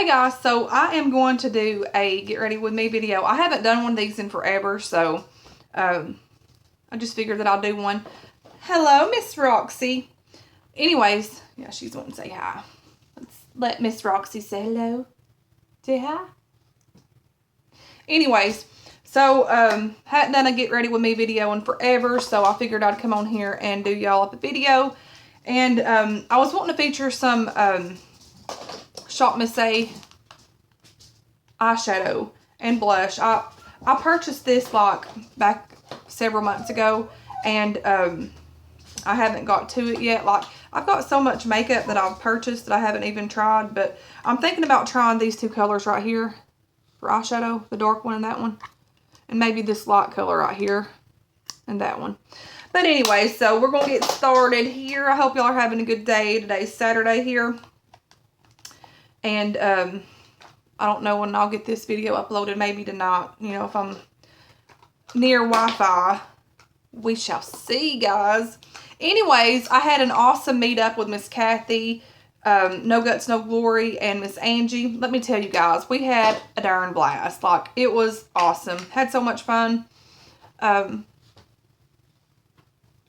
Hey guys, so I am going to do a get ready with me video. I haven't done one of these in forever, so I just figured that I'll do one. Hello, Miss Roxy. Anyways, yeah, she's wanting to say hi. Let's let Miss Roxy say hello. Say hi. Anyways, so hadn't done a get ready with me video in forever, so I figured I'd come on here and do y'all up a video. And I was wanting to feature some Shopmissa eyeshadow and blush. I purchased this like back several months ago, and I haven't got to it yet. Like, I've got so much makeup that I've purchased that I haven't even tried, but I'm thinking about trying these two colors right here for eyeshadow, the dark one and that one, and maybe this light color right here and that one. But anyway, so we're gonna get started here. I hope y'all are having a good day. Today's Saturday here, and I don't know when I'll get this video uploaded. Maybe tonight, you know, if I'm near Wi-Fi. We shall see, guys. Anyways, I had an awesome meetup with Miss Kathy, No Guts, No Glory, and Miss Angie. Let me tell you guys, we had a darn blast. Like, it was awesome. Had so much fun.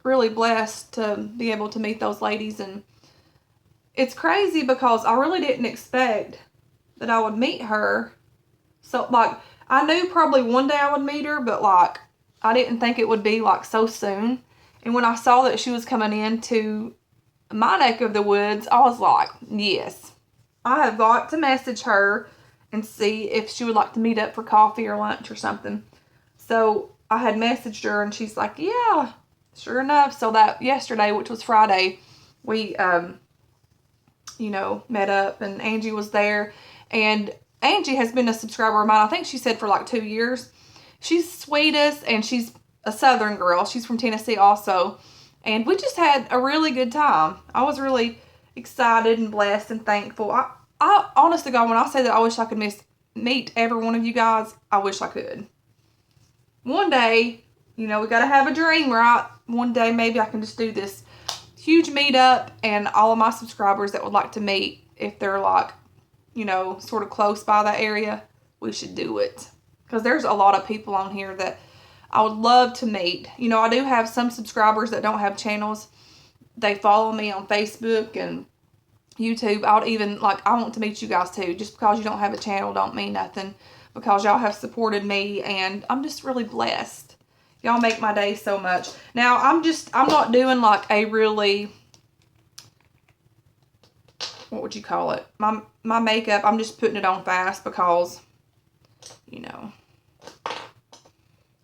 Really blessed to be able to meet those ladies. And it's crazy because I really didn't expect that I would meet her. So, like, I knew probably one day I would meet her, but, like, I didn't think it would be, like, so soon. And when I saw that she was coming into my neck of the woods, I was like, yes. I have got to message her and see if she would like to meet up for coffee or lunch or something. So, I had messaged her, and she's like, yeah, sure enough. So, that yesterday, which was Friday, we, you know, met up, and Angie was there. And Angie has been a subscriber of mine, I think she said for like 2 years. She's sweetest, and she's a Southern girl. She's from Tennessee also. And we just had a really good time. I was really excited and blessed and thankful. I honest to God, when I say that I wish I could meet every one of you guys, I wish I could. One day, you know, we got to have a dream, right? One day maybe I can just do this huge meetup, and all of my subscribers that would like to meet, if they're like, you know, sort of close by that area, we should do it. Because there's a lot of people on here that I would love to meet. You know, I do have some subscribers that don't have channels. They follow me on Facebook and YouTube. I would even, like, I want to meet you guys too. Just because you don't have a channel don't mean nothing. Because y'all have supported me, and I'm just really blessed. Y'all make my day so much. Now, I'm not doing like a really, what would you call it? My makeup, I'm just putting it on fast because, you know,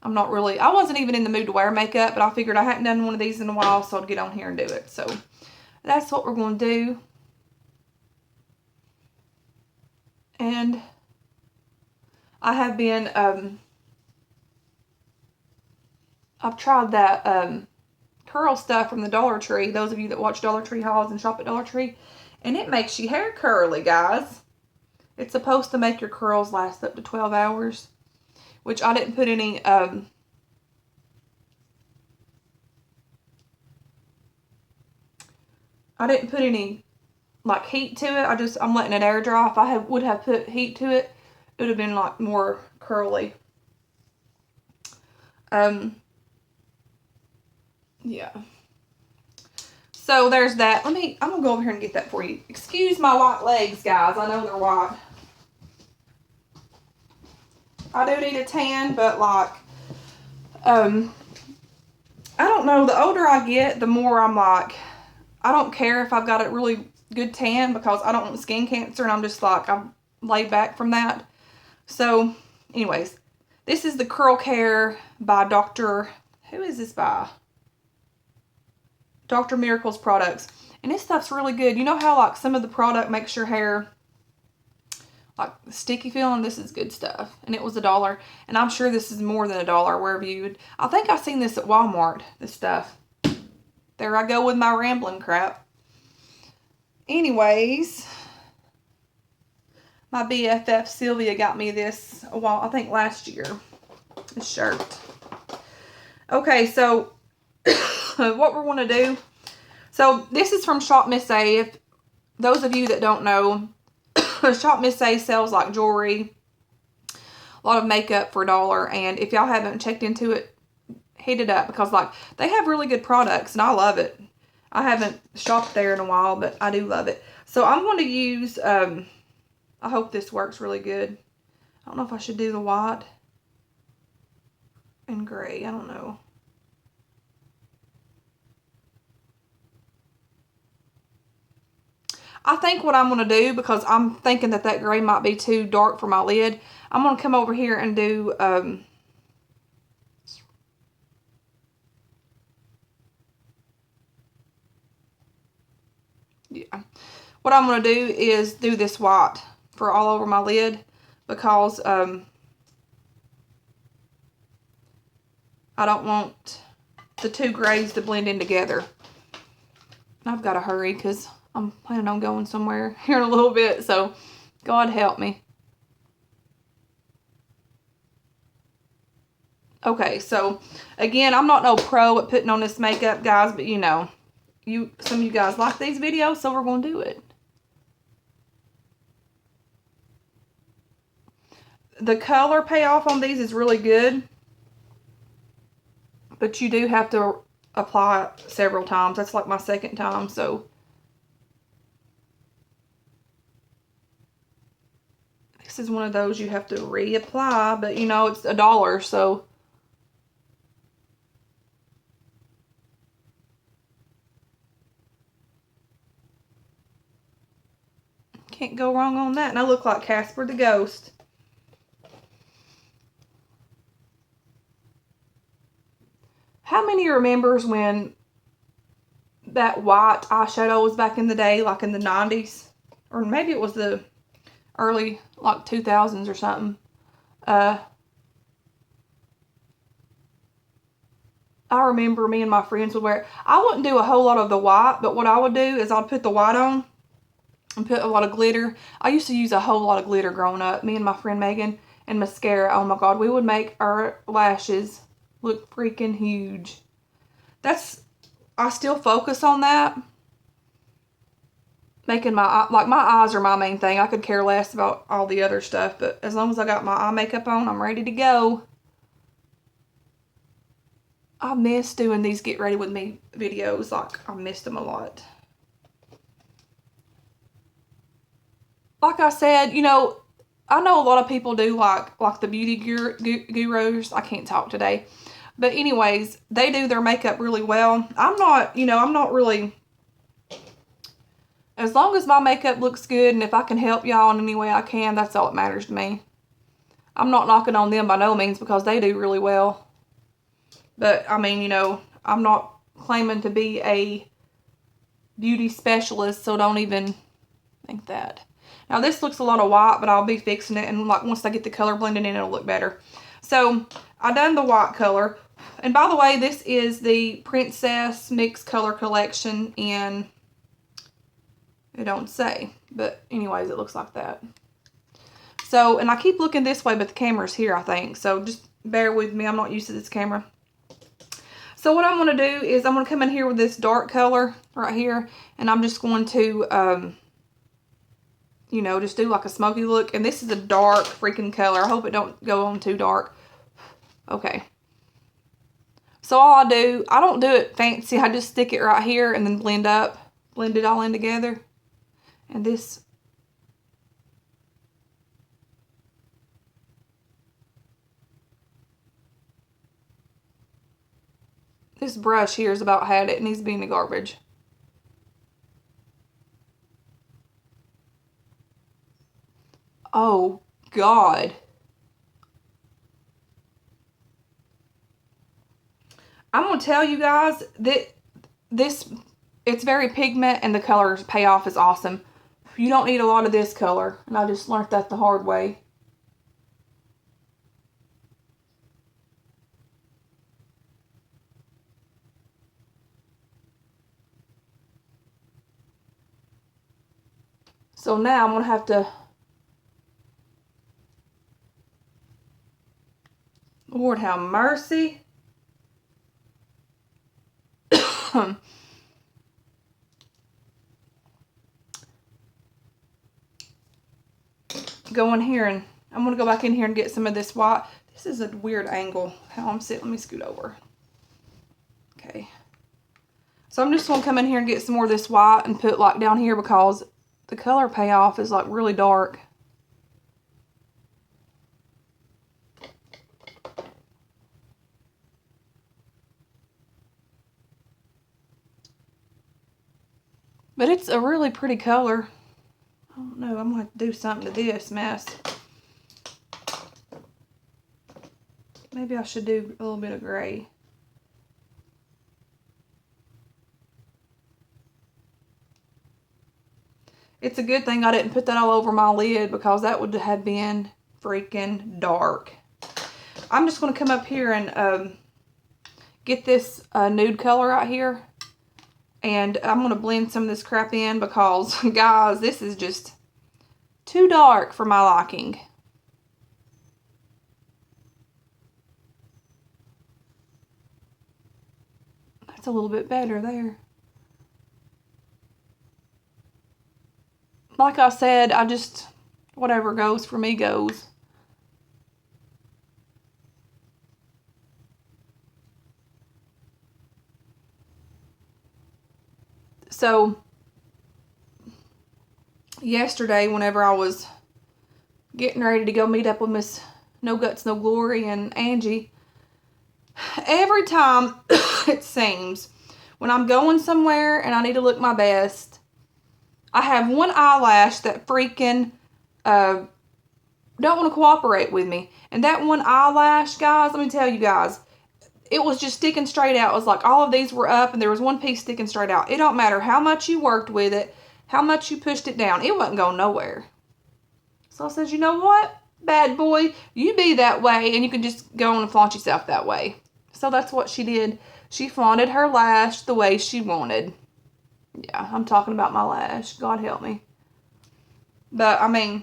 I wasn't even in the mood to wear makeup, but I figured I hadn't done one of these in a while, so I'd get on here and do it. So, that's what we're going to do. And I have been, I've tried that curl stuff from the Dollar Tree. Those of you that watch Dollar Tree hauls and shop at Dollar Tree. And it makes your hair curly, guys. It's supposed to make your curls last up to 12 hours. Which I didn't put any, I didn't put any, like, heat to it. I'm letting it air dry. If I would have put heat to it, it would have been, like, more curly. Yeah. So, there's that. I'm going to go over here and get that for you. Excuse my white legs, guys. I know they're white. I do need a tan, but, like, I don't know. The older I get, the more I'm like, I don't care if I've got a really good tan because I don't want skin cancer, and I'm just like, I'm laid back from that. So, anyways, this is the Curl Care by who is this by? Dr. Miracle's products. And this stuff's really good. You know how, like, some of the product makes your hair, like, sticky feeling? This is good stuff. And it was $1. And I'm sure this is more than $1 wherever you would. I think I've seen this at Walmart, this stuff. There I go with my rambling crap. Anyways, my BFF Sylvia got me this a while, I think last year. This shirt. Okay, so what we're going to do. So this is from Shopmissa. If those of you that don't know, Shopmissa sells like jewelry, a lot of makeup for $1. And if y'all haven't checked into it, hit it up, because like they have really good products and I love it. I haven't shopped there in a while, but I do love it. So I'm going to use, I hope this works really good. I don't know if I should do the white and gray. I don't know. I think what I'm going to do, because I'm thinking that that gray might be too dark for my lid, I'm going to come over here and do, yeah. What I'm going to do is do this white for all over my lid, because I don't want the two grays to blend in together. I've got to hurry because I'm planning on going somewhere here in a little bit, so God help me. Okay, so again, I'm not no pro at putting on this makeup, guys, but you know, some of you guys like these videos, so we're going to do it. The color payoff on these is really good, but you do have to apply it several times. That's like my second time, so this is one of those you have to reapply, but you know, it's $1, so can't go wrong on that. And I look like Casper the Ghost. How many remembers when that white eyeshadow was back in the day, like in the 90s? Or maybe it was the early, like 2000s or something. I remember me and my friends would wear it. I wouldn't do a whole lot of the white, but what I would do is I'd put the white on and put a lot of glitter. I used to use a whole lot of glitter growing up. Me and my friend Megan, and mascara. Oh my God, we would make our lashes look freaking huge. I still focus on that. Making my eyes are my main thing. I could care less about all the other stuff, but as long as I got my eye makeup on, I'm ready to go. I miss doing these get ready with me videos. Like, I missed them a lot. Like I said, you know, I know a lot of people do like the beauty gurus. I can't talk today. But anyways, they do their makeup really well. I'm not really, as long as my makeup looks good and if I can help y'all in any way I can, that's all that matters to me. I'm not knocking on them by no means, because they do really well. But, I mean, you know, I'm not claiming to be a beauty specialist, so don't even think that. Now, this looks a lot of white, but I'll be fixing it, and like once I get the color blended in, it'll look better. So, I done the white color. And by the way, this is the Princess Mix Color Collection in, it don't say, but anyways, it looks like that. So, and I keep looking this way, but the camera's here, I think. So, just bear with me. I'm not used to this camera. So, what I'm going to do is I'm going to come in here with this dark color right here, and I'm just going to, you know, just do like a smoky look. And this is a dark freaking color. I hope it don't go on too dark. Okay. So all I don't do it fancy. I just stick it right here and then blend it all in together. And this brush here is about had it. It needs to be in the garbage. Oh, God. I'm going to tell you guys that it's very pigment and the color payoff is awesome. You don't need a lot of this color. And I just learned that the hard way. So now I'm going to have to, Lord have mercy. go in here and I'm going to go back in here and get some of this white. This is a weird angle how I'm sitting. Let me scoot over. Okay. So I'm just going to come in here and get some more of this white and put like down here because the color payoff is like really dark. But it's a really pretty color. I don't know. I'm going to have to do something to this mess. Maybe I should do a little bit of gray. It's a good thing I didn't put that all over my lid because that would have been freaking dark. I'm just going to come up here and get this nude color right here. And I'm going to blend some of this crap in because, guys, this is just too dark for my liking. That's a little bit better there. Like I said, I just, whatever goes for me goes. So, yesterday, whenever I was getting ready to go meet up with Miss No Guts, No Glory and Angie, every time, it seems, when I'm going somewhere and I need to look my best, I have one eyelash that freaking don't want to cooperate with me. And that one eyelash, guys, let me tell you guys, it was just sticking straight out. It was like all of these were up and there was one piece sticking straight out. It don't matter how much you worked with it, how much you pushed it down. It wasn't going nowhere. So I said, you know what, bad boy, you be that way and you can just go on and flaunt yourself that way. So that's what she did. She flaunted her lash the way she wanted. Yeah, I'm talking about my lash. God help me. But, I mean,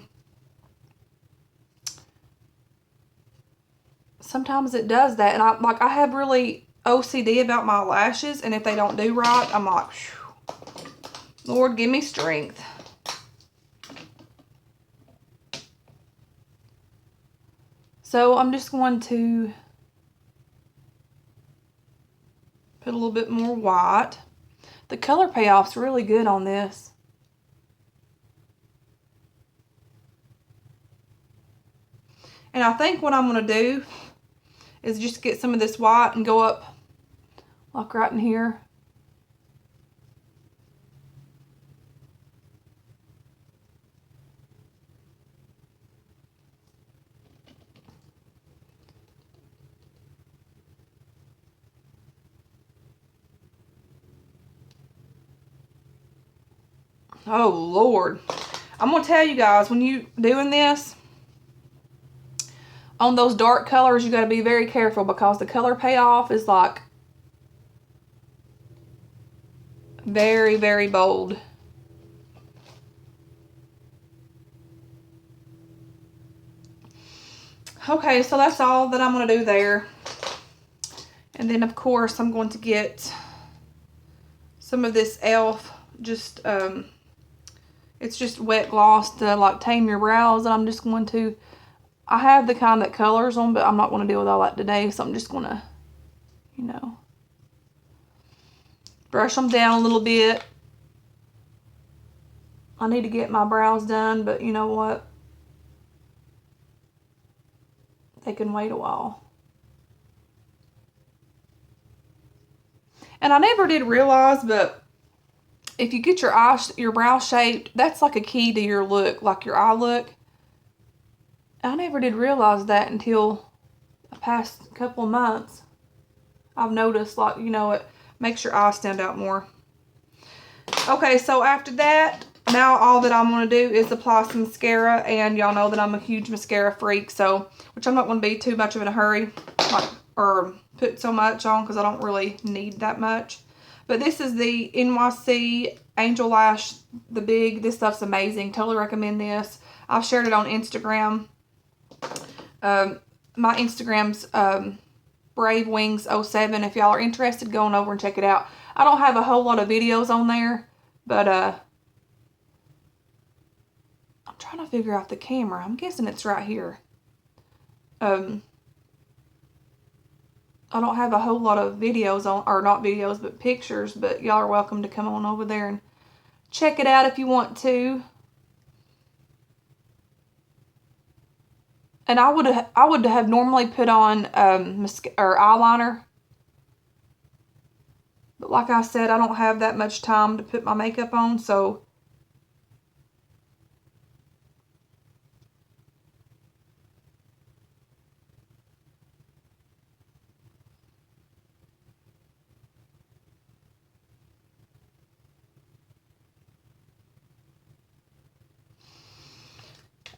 sometimes it does that. And I have really OCD about my lashes. And if they don't do right, I'm like, whew, Lord, give me strength. So I'm just going to put a little bit more white. The color payoff's really good on this. And I think what I'm going to do is just get some of this white and go up like right in here. Oh, Lord. I'm going to tell you guys, when you doing this, on those dark colors, you got to be very careful because the color payoff is like very, very bold. Okay, so that's all that I'm going to do there. And then, of course, I'm going to get some of this e.l.f. just, it's just wet gloss to like tame your brows. And I'm just going to, I have the kind that colors them, but I'm not going to deal with all that today. So I'm just going to, you know, brush them down a little bit. I need to get my brows done, but you know what? They can wait a while. And I never did realize, but if you get your brow shaped, that's like a key to your look, like your eye look. I never did realize that until the past couple of months. I've noticed, like, you know, it makes your eyes stand out more. Okay, so after that, now all that I'm going to do is apply some mascara. And y'all know that I'm a huge mascara freak, so, which I'm not going to be too much of in a hurry, like, or put so much on because I don't really need that much. But this is the NYC Angel Lash, the big. This stuff's amazing. Totally recommend this. I've shared it on Instagram. My Instagram's Brave Wings 07. If y'all are interested, go on over and check it out. I don't have a whole lot of videos on there, but I'm trying to figure out the camera. I'm guessing it's right here. I don't have a whole lot of videos on, or not videos, but pictures, but y'all are welcome to come on over there and check it out if you want to. And I would have normally put on or eyeliner. But like I said, I don't have that much time to put my makeup on, so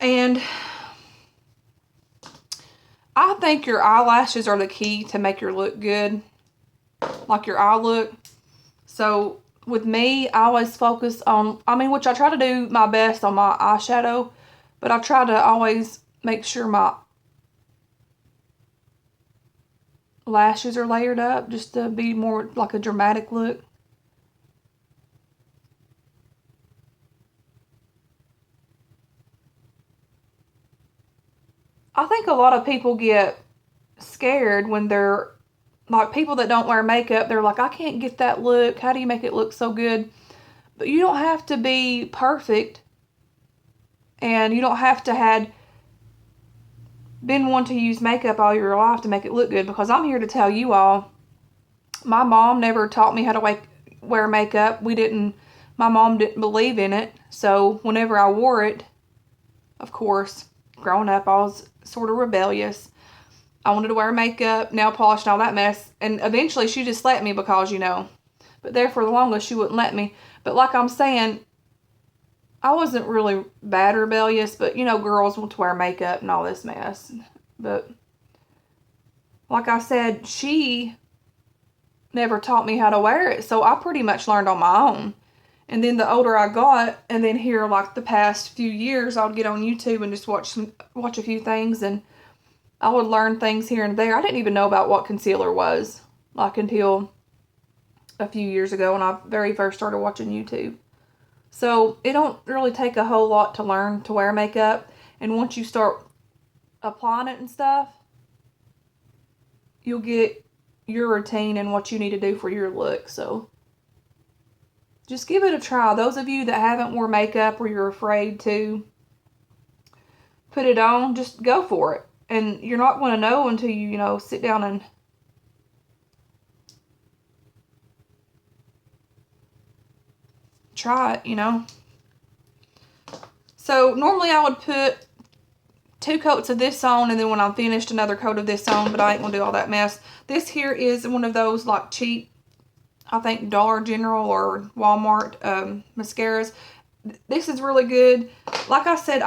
and I think your eyelashes are the key to make your look good, like your eye look. So with me, I always focus on, which I try to do my best on my eyeshadow, but I try to always make sure my lashes are layered up just to be more like a dramatic look. I think a lot of people get scared when they're, like, people that don't wear makeup. They're like, I can't get that look. How do you make it look so good? But you don't have to be perfect, and you don't have to have been one to use makeup all your life to make it look good, because I'm here to tell you all, my mom never taught me how to wear makeup. My mom didn't believe in it, so whenever I wore it, of course, growing up, I was sort of rebellious. I wanted to wear makeup, nail polish, and all that mess. And eventually she just let me because, But there for the longest, she wouldn't let me. But like I'm saying, I wasn't really bad rebellious. But, girls want to wear makeup and all this mess. But like I said, she never taught me how to wear it. So I pretty much learned on my own. And then the older I got, and then here, like the past few years, I would get on YouTube and just watch a few things, and I would learn things here and there. I didn't even know about what concealer was, like, until a few years ago when I very first started watching YouTube. So it don't really take a whole lot to learn to wear makeup, and once you start applying it and stuff, you'll get your routine and what you need to do for your look. So just give it a try. Those of you that haven't worn makeup or you're afraid to put it on, just go for it. And you're not going to know until you, sit down and try it, So normally I would put 2 coats of this on, and then when I'm finished, another coat of this on, but I ain't going to do all that mess. This here is one of those, like, cheap, I think, Dollar General or Walmart mascaras. This is really good. Like I said,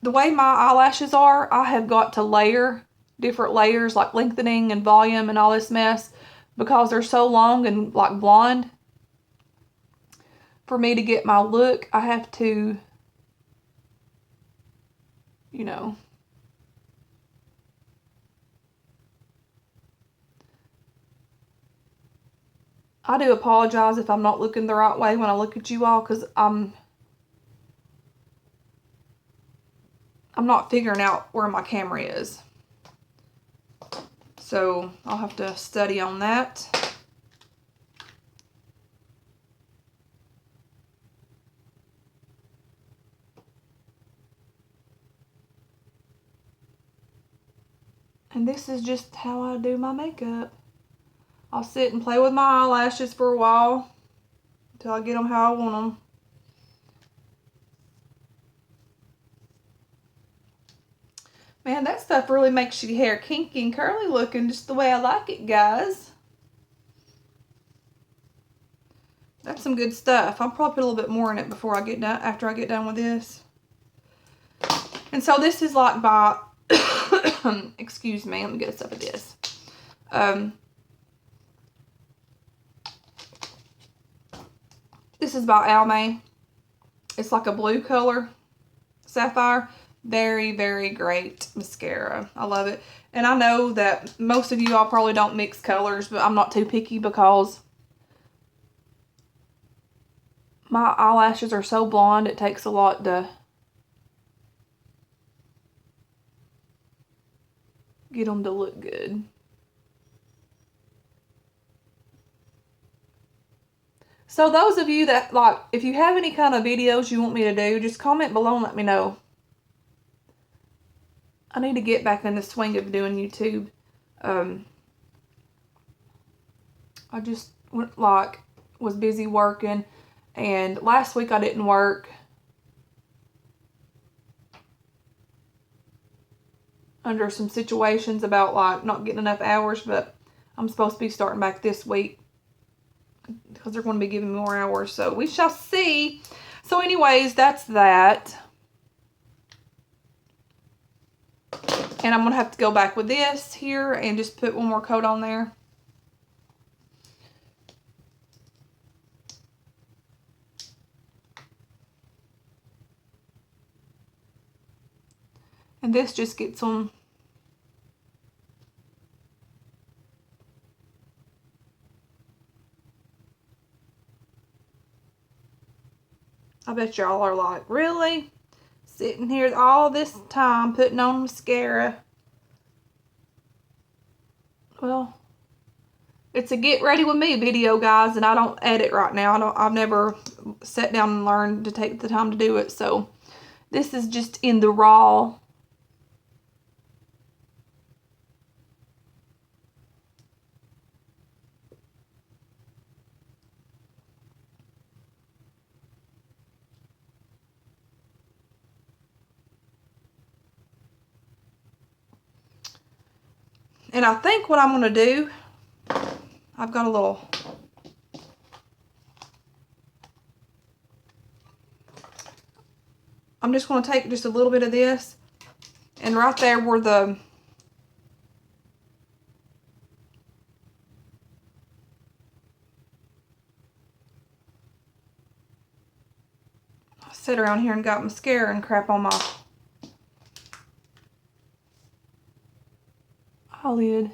the way my eyelashes are, I have got to layer different layers, like lengthening and volume and all this mess, because they're so long and like blonde. For me to get my look, I have to, I do apologize if I'm not looking the right way when I look at you all, because I'm not figuring out where my camera is. So I'll have to study on that. And this is just how I do my makeup. I'll sit and play with my eyelashes for a while until I get them how I want them. Man, that stuff really makes your hair kinky and curly looking just the way I like it, guys. That's some good stuff. I'll probably put a little bit more in it before I get done, after I get done with this. And so this is like by, excuse me, let me get a sip of this. This is by Almay. It's like a blue color, sapphire. Very, very great mascara. I love it. And I know that most of you all probably don't mix colors, but I'm not too picky because my eyelashes are so blonde, it takes a lot to get them to look good. So those of you that, like, if you have any kind of videos you want me to do, just comment below and let me know. I need to get back in the swing of doing YouTube. I just was busy working, and last week I didn't work under some situations about like not getting enough hours, but I'm supposed to be starting back this week because they're going to be giving me more hours, so we shall see. So anyways, that's that. And I'm going to have to go back with this here and just put one more coat on there. And this just gets them. I bet y'all are like, really? Sitting here all this time putting on mascara. Well, it's a get ready with me video, guys, and I don't edit right now. I've never sat down and learned to take the time to do it, so this is just in the raw. And I think what I'm going to do, I've got a little, I'm just going to take just a little bit of this, and right there where the I sit around here and got mascara and crap on my eyelid.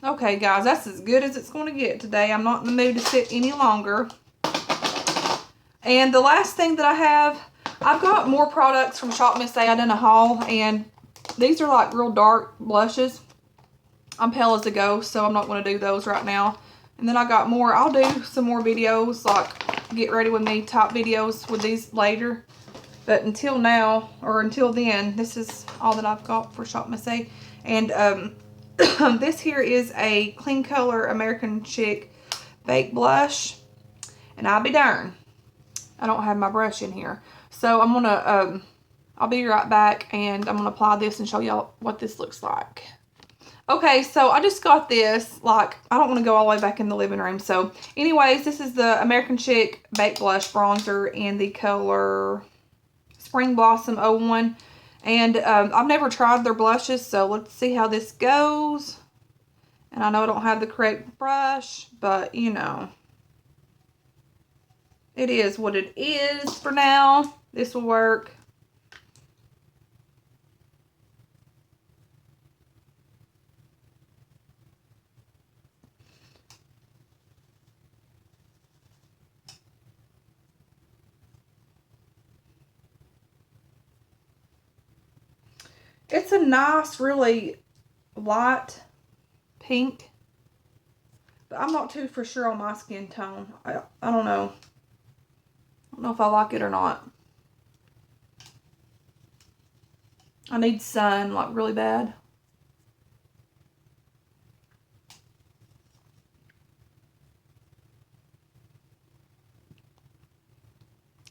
Okay, guys, that's as good as it's going to get today. I'm not in the mood to sit any longer. And the last thing that I have, I've got more products from Shopmissa. I done a haul, and these are like real dark blushes. I'm pale as a ghost, so I'm not going to do those right now. And then I got more. I'll do some more videos, like get ready with me type videos with these later. But until now, or until then, this is all that I've got for Shopmissa. And this here is a Clean Color American Chic Baked Blush. And I'll be darned, I don't have my brush in here. So I'm going to, I'll be right back, and I'm going to apply this and show y'all what this looks like. Okay, so I just got this, like, I don't want to go all the way back in the living room. So anyways, this is the American Chic Baked Blush Bronzer in the color Spring Blossom 01. And I've never tried their blushes, so let's see how this goes. And I know I don't have the correct brush, but, you know, it is what it is for now. This will work. It's a nice, really light pink, but I'm not too for sure on my skin tone. I don't know. I don't know if I like it or not. I need sun, like, really bad.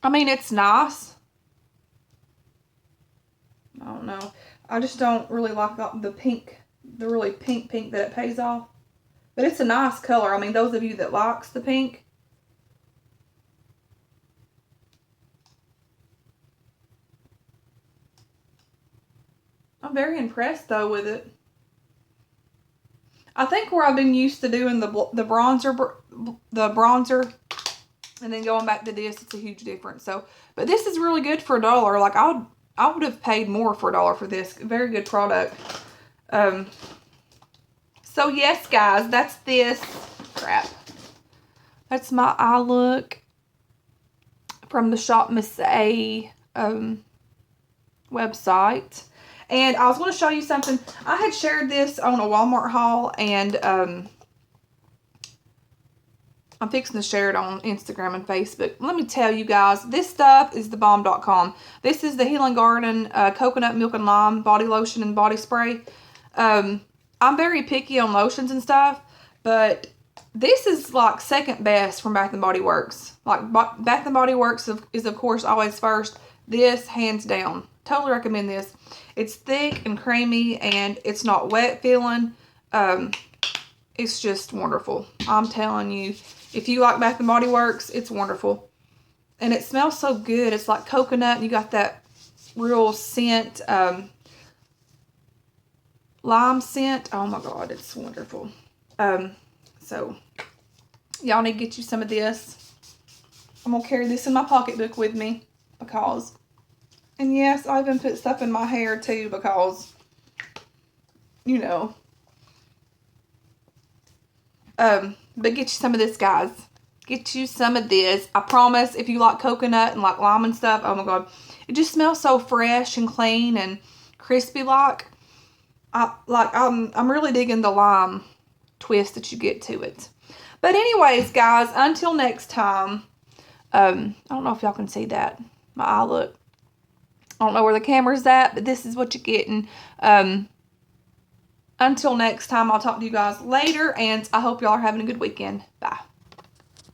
I mean, it's nice. I don't know. I just don't really like the pink, the really pink that it pays off. But it's a nice color. I mean, those of you that likes the pink. I'm very impressed, though, with it. I think where I've been used to doing the bronzer, and then going back to this, it's a huge difference. So, but this is really good for $1. Like, I would have paid more for $1 for this. Very good product. So yes, guys, that's this. crap. That's my eye look from the Shopmissa website. And I was going to show you something. I had shared this on a Walmart haul, and I'm fixing to share it on Instagram and Facebook. Let me tell you guys, this stuff is thebomb.com. This is the Healing Garden Coconut Milk and Lime Body Lotion and Body Spray. I'm very picky on lotions and stuff, but this is like second best from Bath & Body Works. Like Bath & Body Works is of course always first. This, hands down. Totally recommend this. It's thick and creamy, and it's not wet feeling. It's just wonderful. I'm telling you, if you like Bath & Body Works, it's wonderful. And it smells so good. It's like coconut, and you got that real scent, lime scent. Oh my God, it's wonderful. So y'all need to get you some of this. I'm going to carry this in my pocketbook with me because, and yes, I even put stuff in my hair too because, you know. But get you some of this, guys. Get you some of this. I promise, if you like coconut and like lime and stuff, oh my God, it just smells so fresh and clean and crispy like. I'm really digging the lime twist that you get to it. But anyways, guys, until next time, I don't know if y'all can see that. My eye look. I don't know where the camera's at, but this is what you're getting. Until next time, I'll talk to you guys later, and I hope y'all are having a good weekend. Bye.